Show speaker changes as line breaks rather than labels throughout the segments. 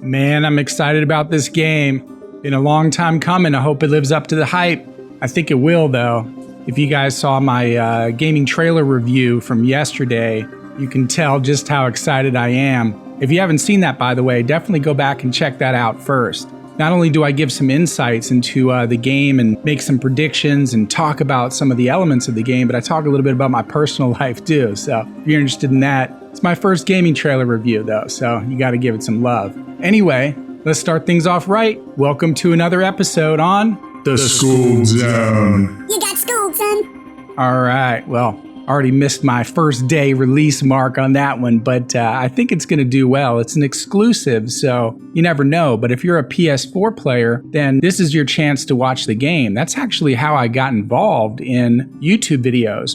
Man, I'm excited about this game. Been a long time coming. I hope it lives up to the hype. I think it will, though. If you guys saw my gaming trailer review from yesterday, you can tell just how excited I am. If you haven't seen that, by the way, definitely go back and check that out first. Not only do I give some insights into the game and make some predictions and talk about some of the elements of the game, but I talk a little bit about my personal life too. So if you're interested in that, it's my first gaming trailer review though, so you got to give it some love. Anyway, let's start things off right. Welcome to another episode on
The Skooled Zone.
You got schooled, son.
All right, well, already missed my first day release mark on that one, but I think it's going to do well. It's an exclusive, so you never know. But if you're a PS4 player, then this is your chance to watch the game. That's actually how I got involved in YouTube videos.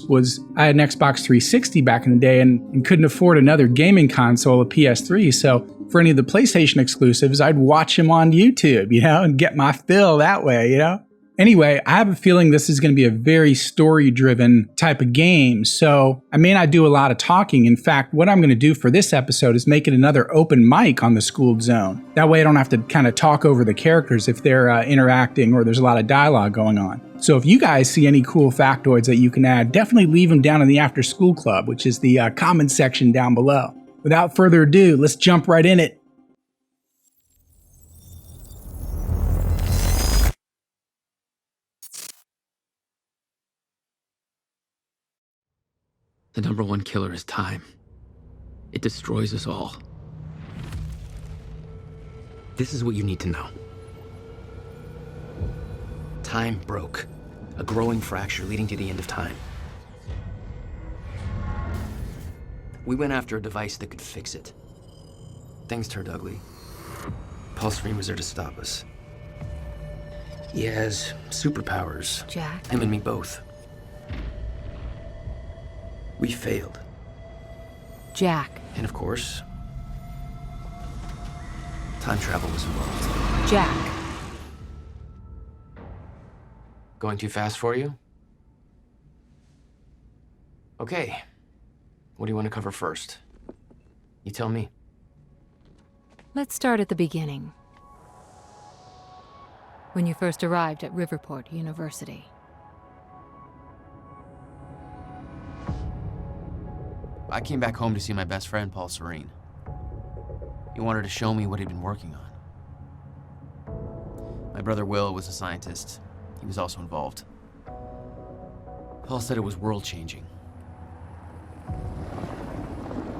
I had an Xbox 360 back in the day and couldn't afford another gaming console, a PS3. So for any of the PlayStation exclusives, I'd watch them on YouTube, and get my fill that way, Anyway, I have a feeling this is going to be a very story-driven type of game, so I may not do a lot of talking. In fact, what I'm going to do for this episode is make it another open mic on the Skooled Zone. That way I don't have to kind of talk over the characters if they're interacting or there's a lot of dialogue going on. So if you guys see any cool factoids that you can add, definitely leave them down in the After Skooled Club, which is the comment section down below. Without further ado, let's jump right in it.
The number one killer is time. It destroys us all. This is what you need to know. Time broke. A growing fracture leading to the end of time. We went after a device that could fix it. Things turned ugly. Paul Serene was there to stop us. He has superpowers.
Jack?
Him and me both. We failed.
Jack.
And of course, time travel was involved.
Jack.
Going too fast for you? Okay. What do you want to cover first? You tell me.
Let's start at the beginning. When you first arrived at Riverport University.
I came back home to see my best friend, Paul Serene. He wanted to show me what he'd been working on. My brother Will was a scientist. He was also involved. Paul said it was world-changing.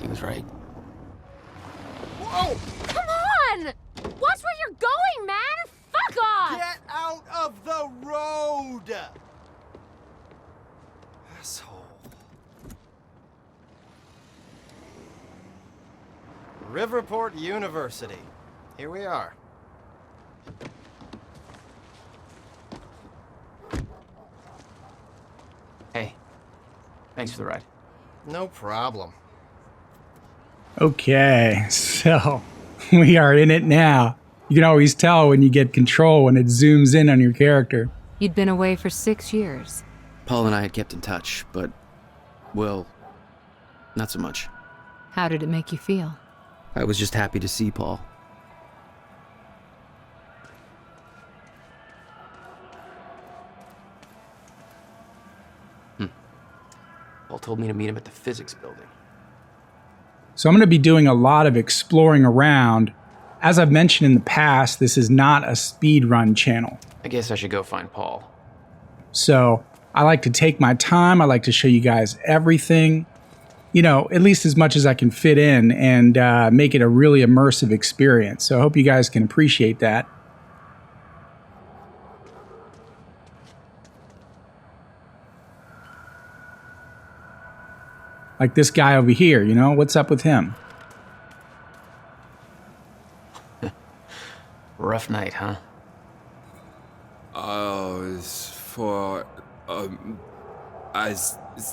He was right.
Whoa!
Come on! Watch where you're going, man! Fuck off!
Get out of the road! Asshole. Riverport University. Here we are.
Hey, thanks for the ride.
No problem.
Okay, so we are in it now. You can always tell when you get control when it zooms in on your character.
You'd been away for 6 years.
Paul and I had kept in touch, but, well, not so much.
How did it make you feel?
I was just happy to see Paul. Paul told me to meet him at the physics building.
So I'm going to be doing a lot of exploring around. As I've mentioned in the past, this is not a speedrun channel.
I guess I should go find Paul.
So I like to take my time. I like to show you guys everything, at least as much as I can fit in and make it a really immersive experience. So I hope you guys can appreciate that. Like this guy over here, what's up with him?
Rough night, huh?
Oh, it's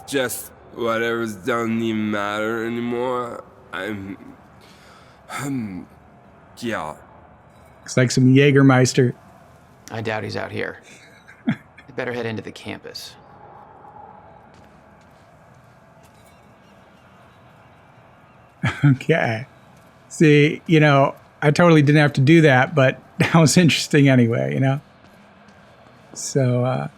just whatever's doesn't even matter anymore. Yeah.
Looks like some Jägermeister.
I doubt he's out here. I better head into the campus.
Okay. See, I I totally didn't have to do that, but that was interesting anyway, you know? So,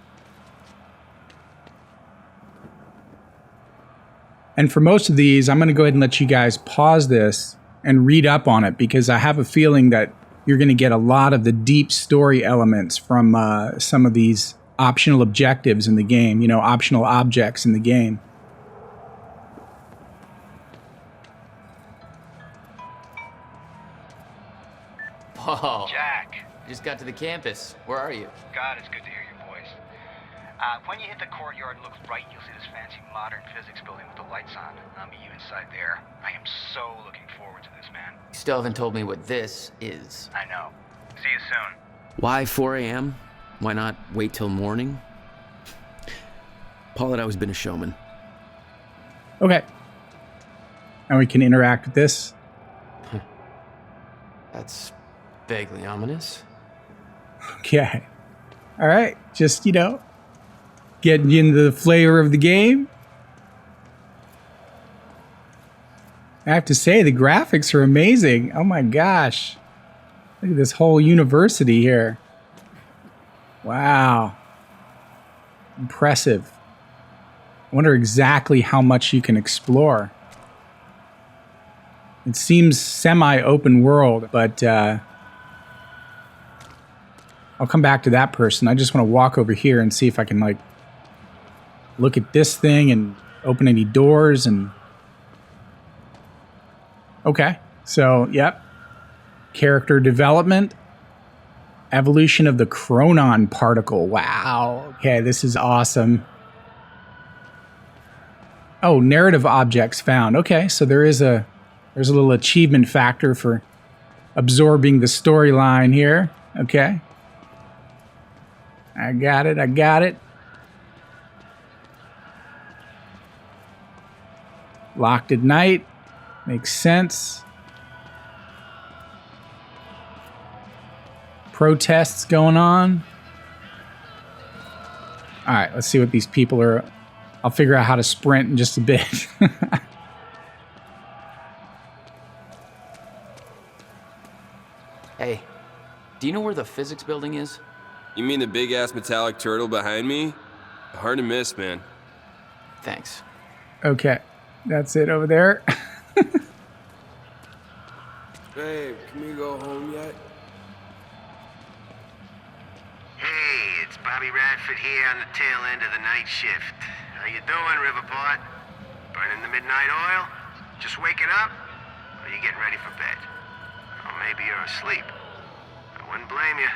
and for most of these, I'm going to go ahead and let you guys pause this and read up on it, because I have a feeling that you're going to get a lot of the deep story elements from some of these optional objectives in the game, you know, optional objects in the game.
Paul.
Jack.
Just got to the campus. Where are you?
God, it's good to hear your voice. When you hit the courtyard and look right, you'll see this fancy modern physics building with the lights on. I'll meet you inside there. I am so looking forward to this, man.
You still haven't told me what this is.
I know. See you soon.
Why 4 a.m.? Why not wait till morning? Paul had always been a showman.
Okay. And we can interact with this.
That's vaguely ominous.
Okay. All right. Just, you know, getting into the flavor of the game. I have to say, the graphics are amazing. Oh my gosh. Look at this whole university here. Wow. Impressive. I wonder exactly how much you can explore. It seems semi-open world, but I'll come back to that person. I just want to walk over here and see if I can, like, look at this thing and open any doors and... Okay, so, yep. Character development. Evolution of the chronon particle. Wow. Okay, this is awesome. Oh, narrative objects found. Okay, so there's a little achievement factor for absorbing the storyline here. Okay. I got it. Locked at night. Makes sense. Protests going on. All right, let's see what these people are. I'll figure out how to sprint in just a bit.
Hey, do you know where the physics building is?
You mean the big-ass metallic turtle behind me? Hard to miss, man.
Thanks.
Okay, that's it over there.
Babe, can we go home yet?
Hey, it's Bobby Radford here on the tail end of the night shift. How you doing, Riverport? Burning the midnight oil? Just waking up? Or you getting ready for bed? Or maybe you're asleep. I wouldn't blame you.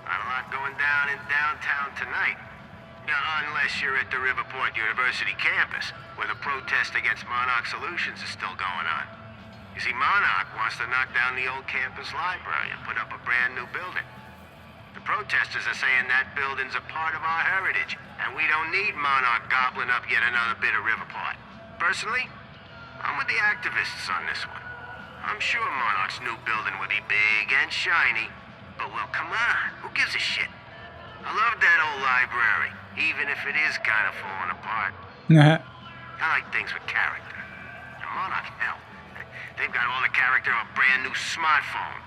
Not a lot going down in downtown tonight. Unless you're at the Riverport University campus, where the protest against Monarch Solutions is still going on. You see, Monarch wants to knock down the old campus library and put up a brand new building. The protesters are saying that building's a part of our heritage, and we don't need Monarch gobbling up yet another bit of Riverport. Personally, I'm with the activists on this one. I'm sure Monarch's new building would be big and shiny, but well, come on, who gives a shit? I love that old library, even if it is kind of falling apart. I like things with character. And Monarch, hell, they've got all the character of a brand new smartphone.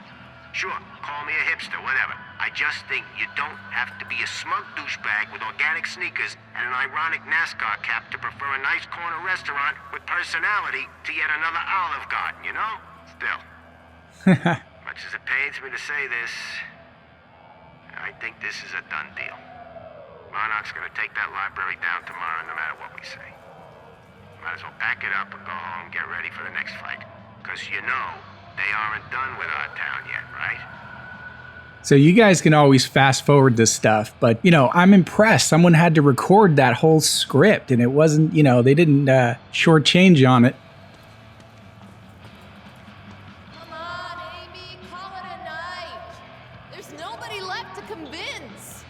Sure, call me a hipster, whatever. I just think you don't have to be a smug douchebag with organic sneakers and an ironic NASCAR cap to prefer a nice corner restaurant with personality to yet another Olive Garden, you know? Still. Much as it pains me to say this, I think this is a done deal. Monarch's gonna take that library down tomorrow no matter what we say. Might as well pack it up and go home and get ready for the next fight. Because you know, they aren't done with our town yet, right?
So you guys can always fast forward this stuff, but, you know, I'm impressed. Someone had to record that whole script, and it wasn't, you know, they didn't shortchange on it.
Come on, Amy, call it a night. There's nobody left to convince.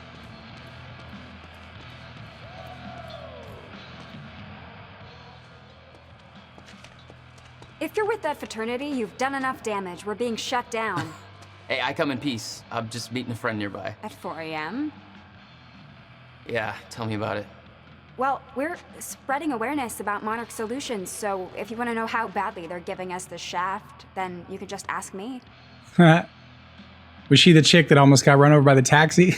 If you're with that fraternity, you've done enough damage. We're being shut down.
Hey, I come in peace. I'm just meeting a friend nearby.
At 4 a.m.?
Yeah, tell me about it.
Well, we're spreading awareness about Monarch Solutions, so if you want to know how badly they're giving us the shaft, then you can just ask me.
Was she the chick that almost got run over by the taxi?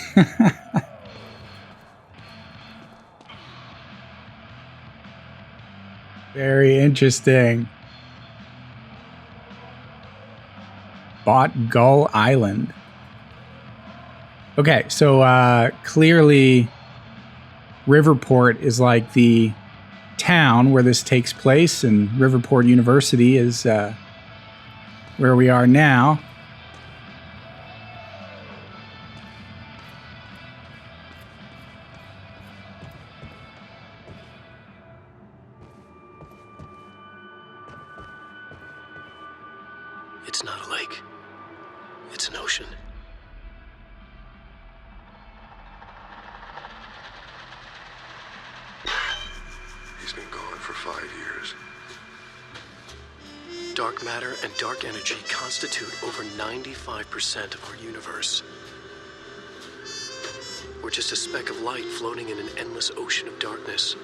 Very interesting. Bought Gull Island. Okay, so clearly Riverport is like the town where this takes place, and Riverport University is where we are now.
It's not a lake. It's an ocean.
He's been gone for 5 years.
Dark matter and dark energy constitute over 95% of our universe. We're just a speck of light floating in an endless ocean of darkness.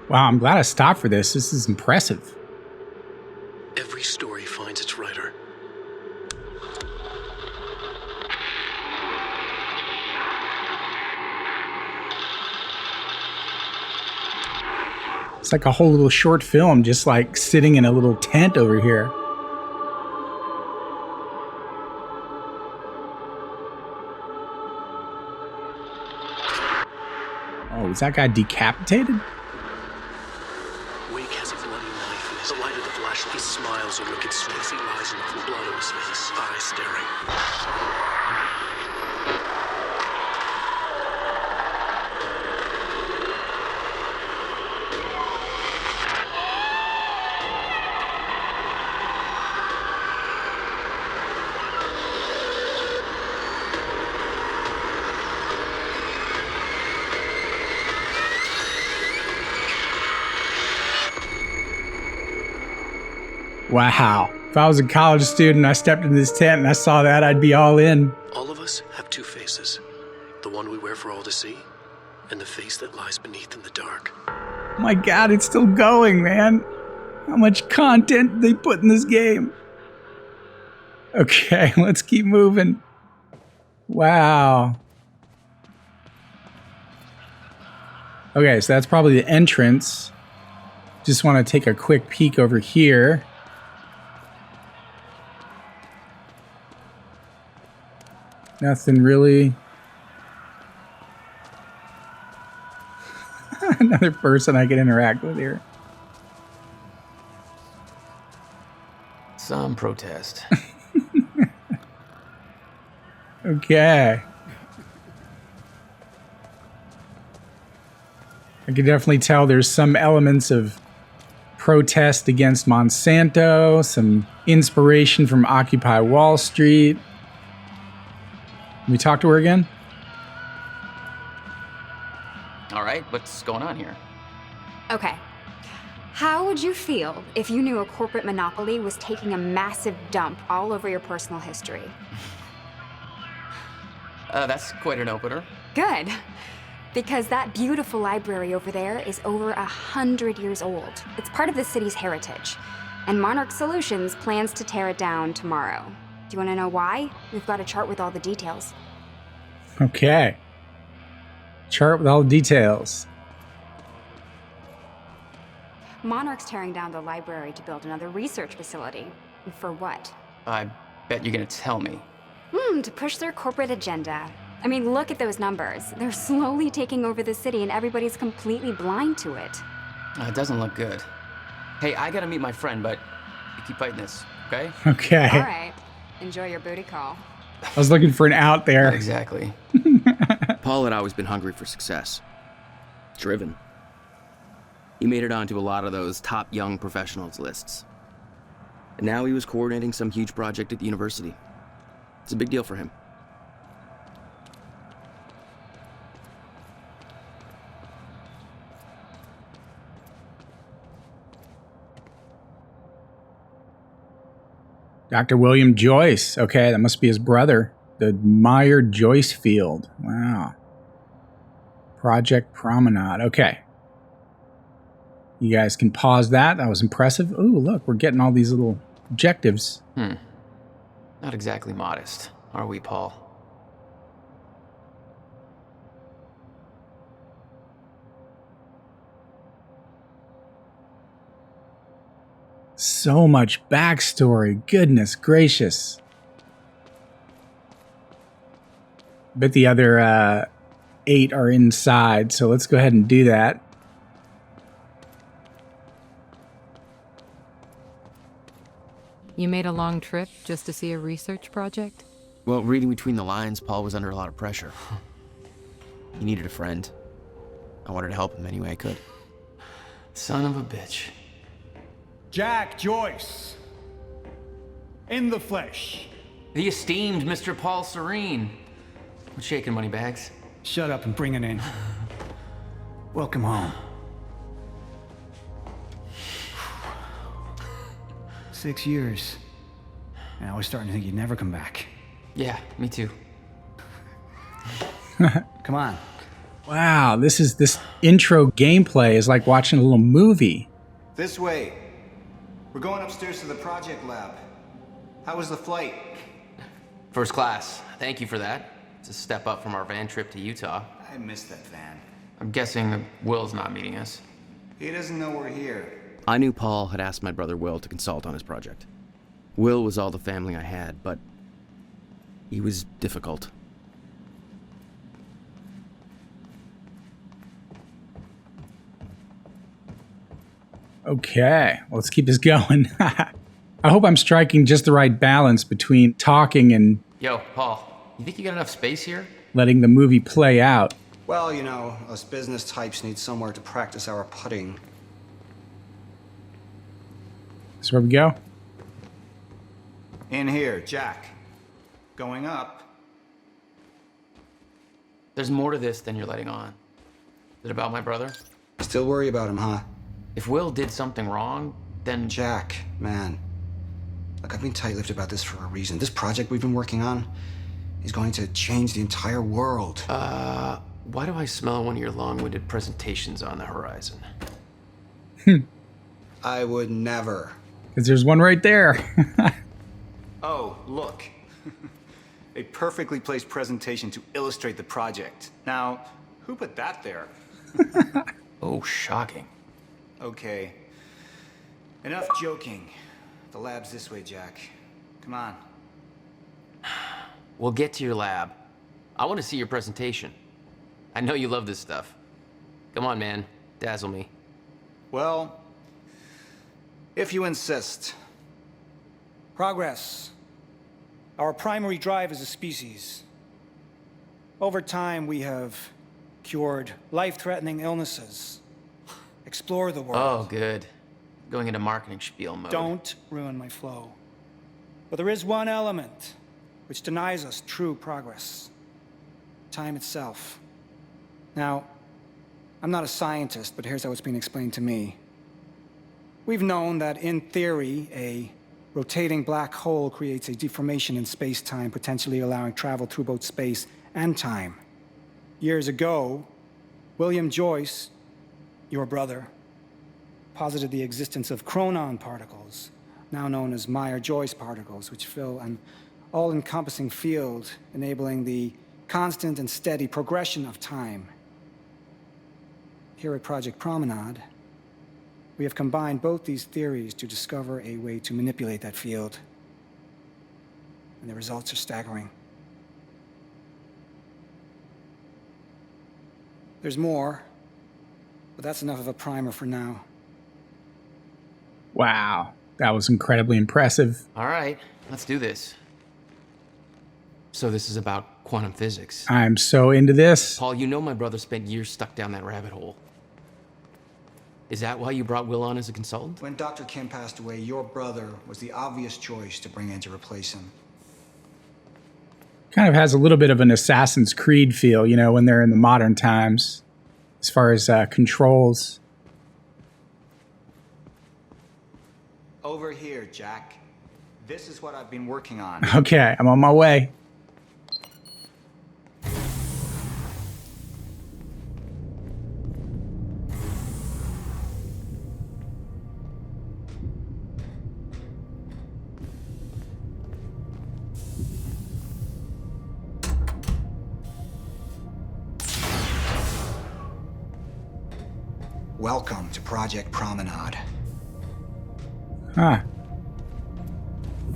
Wow, I'm glad I stopped for this. This is impressive.
Every story finds its writer.
It's like a whole little short film, just like sitting in a little tent over here. Oh, is that guy decapitated?
Wake has a bloody knife in his light of the flashlight. He smiles and wicked Swayze lies enough with blood on his face, eyes staring.
Wow. If I was a college student, I stepped into this tent and I saw that, I'd be all in.
All of us have two faces. The one we wear for all to see, and the face that lies beneath in the dark.
Oh my God, it's still going, man. How much content they put in this game. Okay, let's keep moving. Wow. Okay, so that's probably the entrance. Just want to take a quick peek over here. Nothing really. Another person I can interact with here.
Some protest.
Okay. I can definitely tell there's some elements of protest against Monsanto, some inspiration from Occupy Wall Street. Can we talk to her again?
All right, what's going on here?
Okay. How would you feel if you knew a corporate monopoly was taking a massive dump all over your personal history?
That's quite an opener.
Good. Because that beautiful library over there is over 100 years old. It's part of the city's heritage. And Monarch Solutions plans to tear it down tomorrow. Do you want to know why? We've got a chart with all the details.
Okay. Chart with all the details.
Monarch's tearing down the library to build another research facility. And for what?
I bet you're gonna tell me.
To push their corporate agenda. I mean, look at those numbers. They're slowly taking over the city and everybody's completely blind to it.
It doesn't look good. Hey, I gotta meet my friend, but you keep fighting this, okay?
Okay.
All right. Enjoy your booty call.
I was looking for an out there.
Exactly.
Paul had always been hungry for success. Driven. He made it onto a lot of those top young professionals lists. And now he was coordinating some huge project at the university. It's a big deal for him.
Dr. William Joyce. Okay, that must be his brother. The Meyer Joyce Field. Wow. Project Promenade. Okay. You guys can pause that. That was impressive. Ooh, look, we're getting all these little objectives.
Not exactly modest, are we, Paul?
So much backstory. Goodness gracious. Bet the other 8 are inside, so let's go ahead and do that.
You made a long trip just to see a research project?
Well, reading between the lines, Paul was under a lot of pressure. He needed a friend. I wanted to help him any way I could.
Son of a bitch.
Jack Joyce. In the flesh.
The esteemed Mr. Paul Serene. What's shaking, Moneybags?
Shut up and bring it in. Welcome home. 6 years. And I was starting to think you'd never come back.
Yeah, me too.
Come on.
Wow, this intro gameplay is like watching a little movie.
This way. We're going upstairs to the project lab. How was the flight?
First class. Thank you for that. It's a step up from our van trip to Utah.
I missed that van.
I'm guessing that Will's not meeting us.
He doesn't know we're here.
I knew Paul had asked my brother Will to consult on his project. Will was all the family I had, but he was difficult.
Okay, let's keep this going. I hope I'm striking just the right balance between talking and
Yo, Paul, you think you got enough space here?
letting the movie play out.
Well, you know, us business types need somewhere to practice our putting.
Is where we go?
In here, Jack. Going up.
There's more to this than you're letting on. Is it about my brother?
Still worry about him, huh?
If Will did something wrong, then...
Jack, man. Look, I've been tight-lipped about this for a reason. This project we've been working on is going to change the entire world.
Why do I smell one of your long-winded presentations on the horizon?
I would never.
Because there's one right there.
Oh, look. A perfectly placed presentation to illustrate the project. Now, who put that there?
Oh, shocking.
Okay. Enough joking. The lab's this way, Jack. Come on.
We'll get to your lab. I want to see your presentation. I know you love this stuff. Come on, man. Dazzle me.
Well, if you insist.
Progress. Our primary drive as a species. Over time, we have cured life-threatening illnesses. Explore the world.
Oh, good. Going into marketing spiel mode.
Don't ruin my flow. But there is one element which denies us true progress. Time itself. Now, I'm not a scientist, but here's how it's been explained to me. We've known that, in theory, a rotating black hole creates a deformation in space-time, potentially allowing travel through both space and time. Years ago, William Joyce, your brother, posited the existence of chronon particles, now known as Meyer-Joyce particles, which fill an all-encompassing field, enabling the constant and steady progression of time. Here at Project Promenade, we have combined both these theories to discover a way to manipulate that field. And the results are staggering. There's more, but that's enough of a primer for now.
Wow, that was incredibly impressive.
All right, let's do this. So this is about quantum physics.
I'm so into this.
Paul, you know my brother spent years stuck down that rabbit hole. Is that why you brought Will on as a consultant?
When Dr. Kim passed away, your brother was the obvious choice to bring in to replace him.
Kind of has a little bit of an Assassin's Creed feel, you know, when they're in the modern times, as far as controls.
Over here, Jack. This is what I've been working on.
Okay, I'm on my way.
Welcome to Project Promenade.
Huh.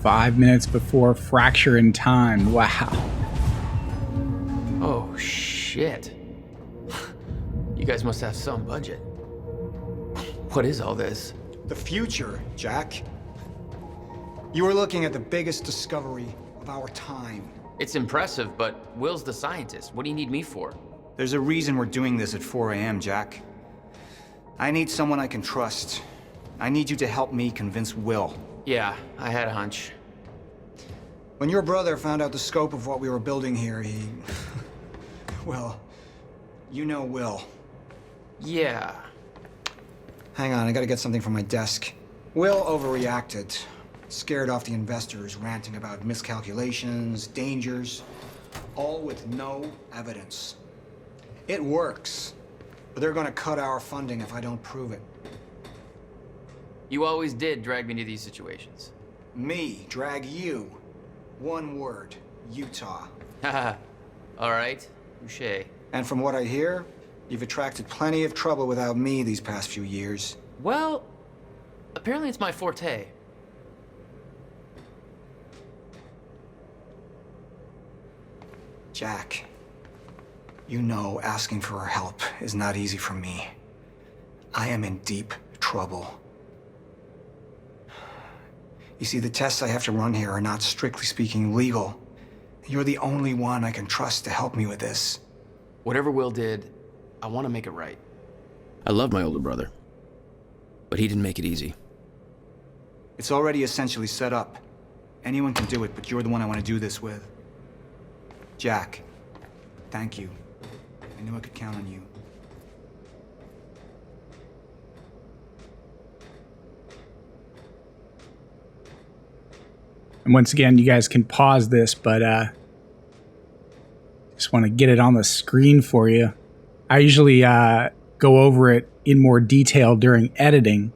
5 minutes before fracture in time. Wow.
Oh, shit. You guys must have some budget. What is all this?
The future, Jack. You are looking at the biggest discovery of our time.
It's impressive, but Will's the scientist. What do you need me for?
There's a reason we're doing this at 4 a.m., Jack. I need someone I can trust. I need you to help me convince Will.
Yeah, I had a hunch.
When your brother found out the scope of what we were building here, he... well, you know Will.
Yeah.
Hang on, I gotta get something from my desk. Will overreacted. Scared off the investors, ranting about miscalculations, dangers, all with no evidence. It works, but they're gonna cut our funding if I don't prove it.
You always did drag me to these situations.
Me drag you. One word, Utah.
Haha. All right, touché.
And from what I hear, you've attracted plenty of trouble without me these past few years.
Well, apparently it's my forte.
Jack, you know asking for her help is not easy for me. I am in deep trouble. You see, the tests I have to run here are not strictly speaking legal. You're the only one I can trust to help me with this.
Whatever Will did, I want to make it right.
I love my older brother, but he didn't make it easy.
It's already essentially set up. Anyone can do it, but you're the one I want to do this with. Jack, thank you. I knew I could count on you.
And once again, you guys can pause this, but just want to get it on the screen for you. I usually go over it in more detail during editing,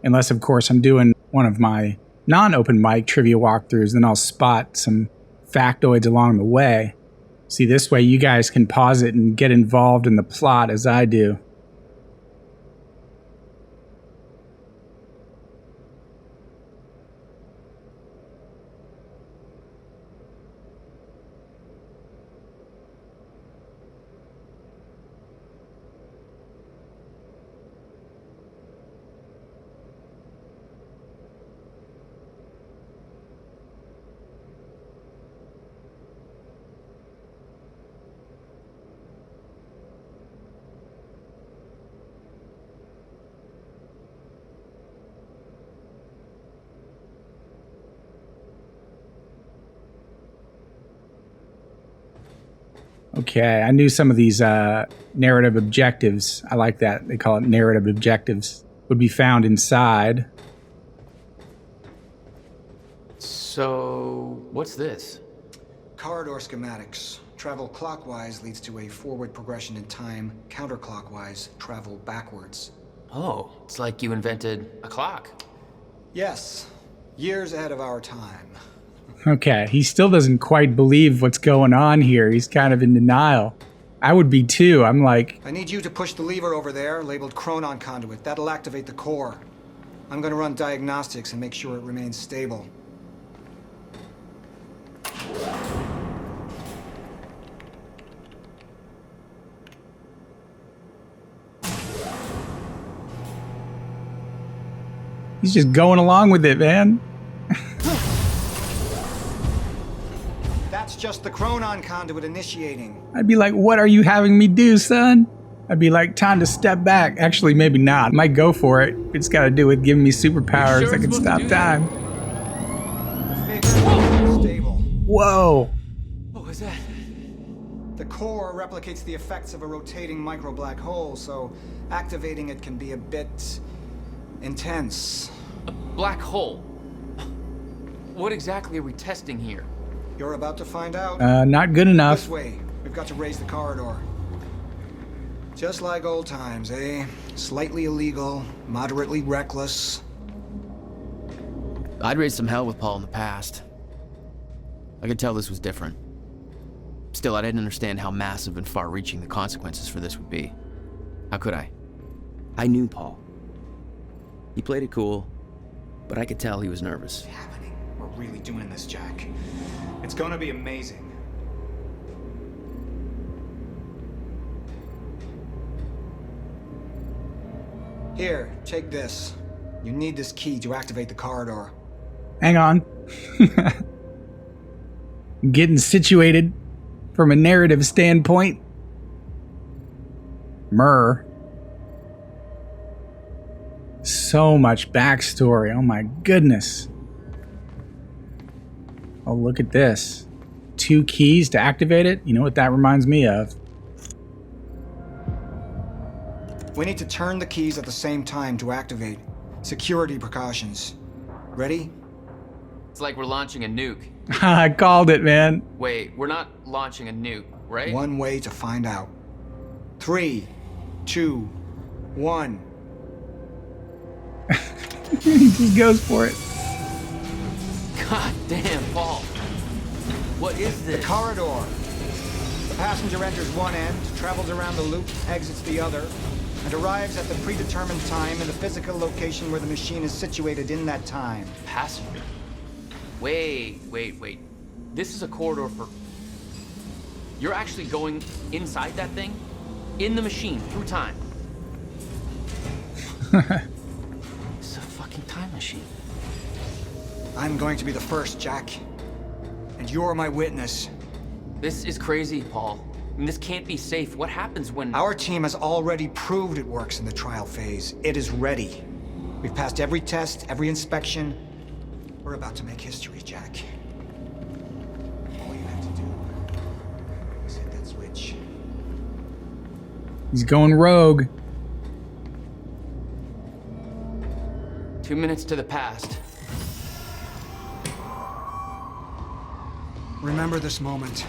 unless, of course, I'm doing one of my non-open mic trivia walkthroughs, then I'll spot some factoids along the way. See, this way you guys can pause it and get involved in the plot as I do. Okay, I knew some of these narrative objectives. I like that. They call it narrative objectives. Would be found inside.
So, what's this?
Corridor schematics. Travel clockwise leads to a forward progression in time. Counterclockwise, travel backwards.
Oh, it's like you invented a clock.
Yes, years ahead of our time.
Okay, he still doesn't quite believe what's going on here. He's kind of in denial. I would be too. I'm like...
I need you to push the lever over there, labeled Chronon Conduit. That'll activate the core. I'm gonna run diagnostics and make sure it remains stable.
He's just going along with it, man.
That's just the Chronon Conduit initiating.
I'd be like, what are you having me do, son? I'd be like, time to step back. Actually, maybe not. Might go for it. It's got to do with giving me superpowers
Sure
that can stop time.
Stable.
Whoa.
What was that?
The core replicates the effects of a rotating micro black hole, so activating it can be a bit intense.
A black hole? What exactly are we testing here?
You're about to find out.
Not good enough.
This way. We've got to raise the corridor. Just like old times, eh? Slightly illegal, moderately reckless.
I'd raised some hell with Paul in the past. I could tell this was different. Still, I didn't understand how massive and far-reaching the consequences for this would be. How could I? I knew Paul. He played it cool, but I could tell he was nervous.
What's happening? We're really doing this, Jack. It's gonna be amazing. Here, take this. You need this key to activate the corridor.
Hang on. Getting situated from a narrative standpoint. Myrrh. So much backstory. Oh my goodness. Oh, look at this. 2 keys to activate it. You know what that reminds me of?
We need to turn the keys at the same time to activate. Security precautions. Ready?
It's like we're launching a nuke.
I called it, man.
Wait, we're not launching a nuke, right?
One way to find out. 3, 2, 1.
He just goes for it.
God damn, Paul. What is this?
The corridor. The passenger enters one end, travels around the loop, exits the other, and arrives at the predetermined time in the physical location where the machine is situated in that time.
Passenger? Wait. This is a corridor for... You're actually going inside that thing? In the machine, through time? It's a fucking time machine.
I'm going to be the first, Jack. And you're my witness.
This is crazy, Paul. I mean, this can't be safe. What happens when...
Our team has already proved it works in the trial phase. It is ready. We've passed every test, every inspection. We're about to make history, Jack. All you have to do is hit that switch.
He's going rogue.
2 minutes to the past.
Remember this moment.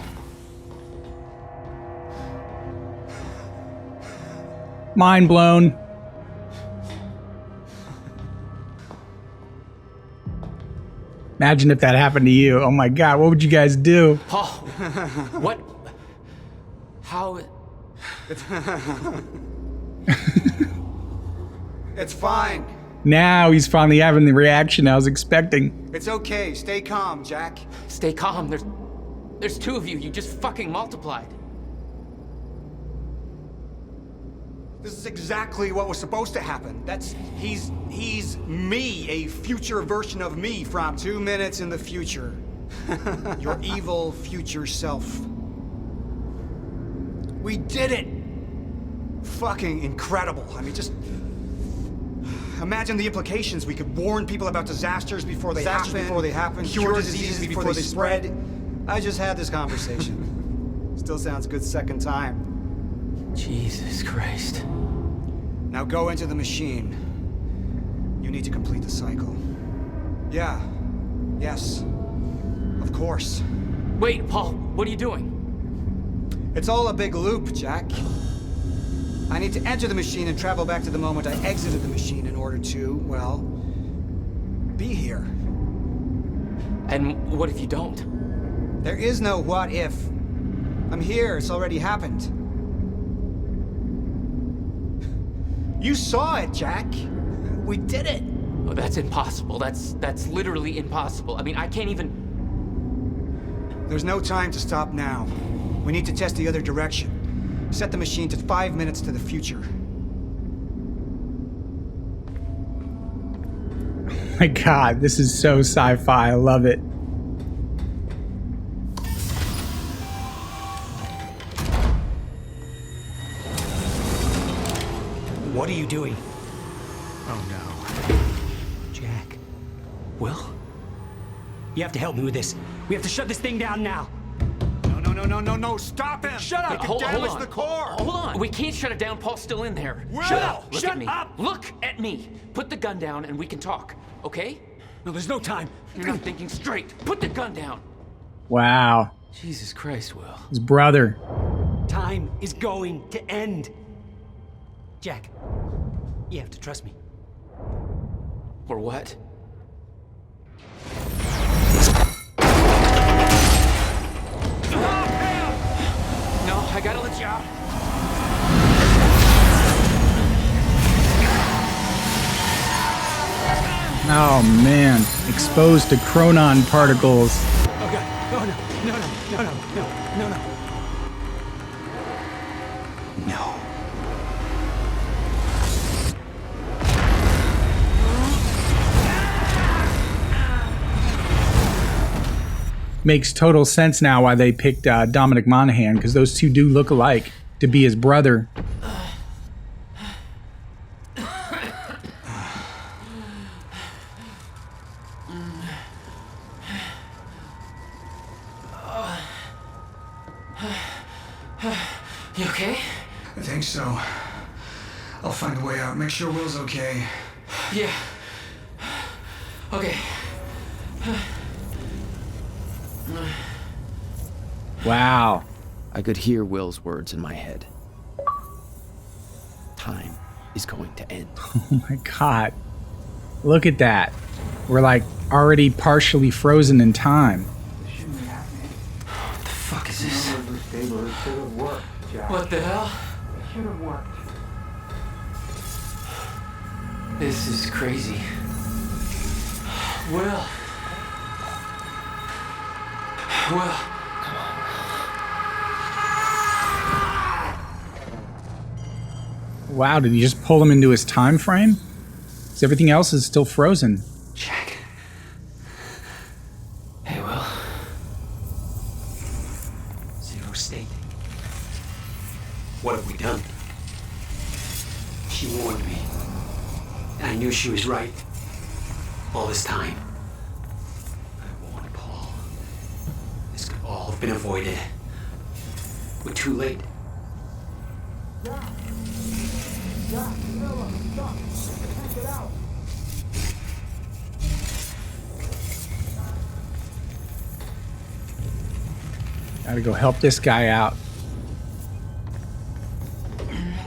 Mind blown. Imagine if that happened to you. Oh my God, what would you guys do?
Paul, what? How?
It's fine.
Now he's finally having the reaction I was expecting.
It's okay. Stay calm, Jack.
Stay calm. There's 2 of you. You just fucking multiplied.
This is exactly what was supposed to happen. He's me, a future version of me from 2 minutes in the future. Your evil future self. We did it! Fucking incredible. I mean, just imagine the implications. We could warn people about disasters before they happen, cure diseases before they spread. I just had this conversation. Still sounds good second time.
Jesus Christ.
Now go into the machine. You need to complete the cycle. Yeah. Yes. Of course.
Wait, Paul, what are you doing?
It's all a big loop, Jack. I need to enter the machine and travel back to the moment I exited the machine in order to, well, be here.
And what if you don't?
There is no what if. I'm here, it's already happened. You saw it, Jack. We did it.
Oh, that's impossible. That's literally impossible. I mean, I can't even...
There's no time to stop now. We need to test the other direction. Set the machine to 5 minutes to the future.
Oh my God, this is so sci-fi. I love it.
What are you doing?
Oh no.
Jack. Will? You have to help me with this. We have to shut this thing down now.
No, stop him!
Shut up!
It can damage the core!
Hold on. We can't shut it down. Paul's still in there.
Will!
Shut up!
Look
Shut
at me.
up!
Look at me. Put the gun down and we can talk, okay?
No, there's no time.
You're not thinking straight. Put the gun down.
Wow.
Jesus Christ, Will.
His brother.
Time is going to end. Jack, you have to trust me.
Or what? No, I gotta let you out.
Oh man, exposed to chronon particles.
Oh god, oh no. No.
Makes total sense now why they picked Dominic Monaghan, because those two do look alike, to be his brother.
You okay?
I think so. I'll find a way out. Make sure Will's okay.
Yeah. Okay.
Wow.
I could hear Will's words in my head. Time is going to end.
Oh my god. Look at that. We're like already partially frozen in time.
What the fuck is this?
It should have worked, Jack.
What the hell?
It should have worked.
This is crazy. Will.
Wow, did he just pull him into his time frame? Because everything else is still frozen.
Jack. Hey, Will.
Zero state. What have we done? She warned me. And I knew she was right. All this time. I warned Paul. This could all have been avoided. We're too late.
Gotta go help this guy out.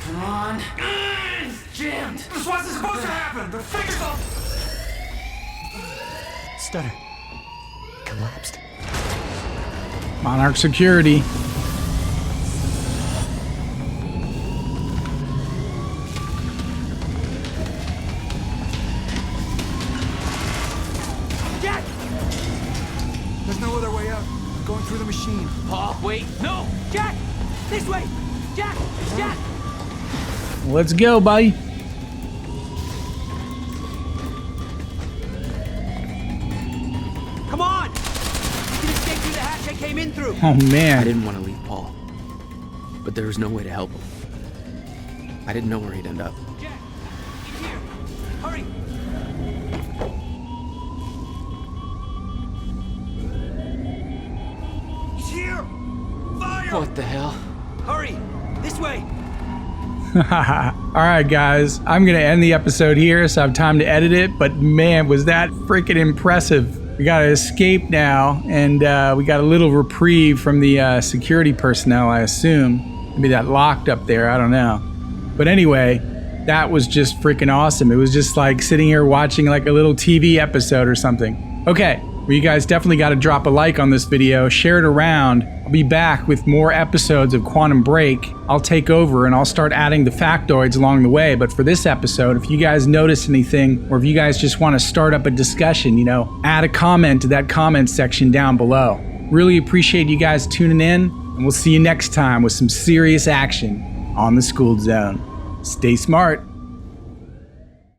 Come on. It's jammed.
This wasn't supposed to happen. The figure's all...
Stutter. Collapsed.
Monarch security.
Jack! There's no other way out. I'm going through the machine.
Paul, wait. No!
Jack! This way! Jack! Jack!
Let's go, buddy.
Come on! You can escape through the hatch I came in through.
Oh man.
I didn't want to leave Paul, but there was no way to help him. I didn't know where he'd end up.
Jack! He's here! Hurry!
He's here! Fire!
What the hell?
Hurry! This way!
Alright guys, I'm gonna end the episode here so I have time to edit it, but man, was that freaking impressive. We gotta escape now, and we got a little reprieve from the security personnel, I assume. Maybe that locked up there, I don't know. But anyway, that was just freaking awesome. It was just like sitting here watching like a little TV episode or something. Okay, well you guys definitely gotta drop a like on this video, share it around. I'll be back with more episodes of Quantum Break. I'll take over and I'll start adding the factoids along the way. But for this episode, if you guys notice anything, or if you guys just want to start up a discussion, you know, add a comment to that comment section down below. Really appreciate you guys tuning in, and we'll see you next time with some serious action on the Skooled Zone. Stay smart.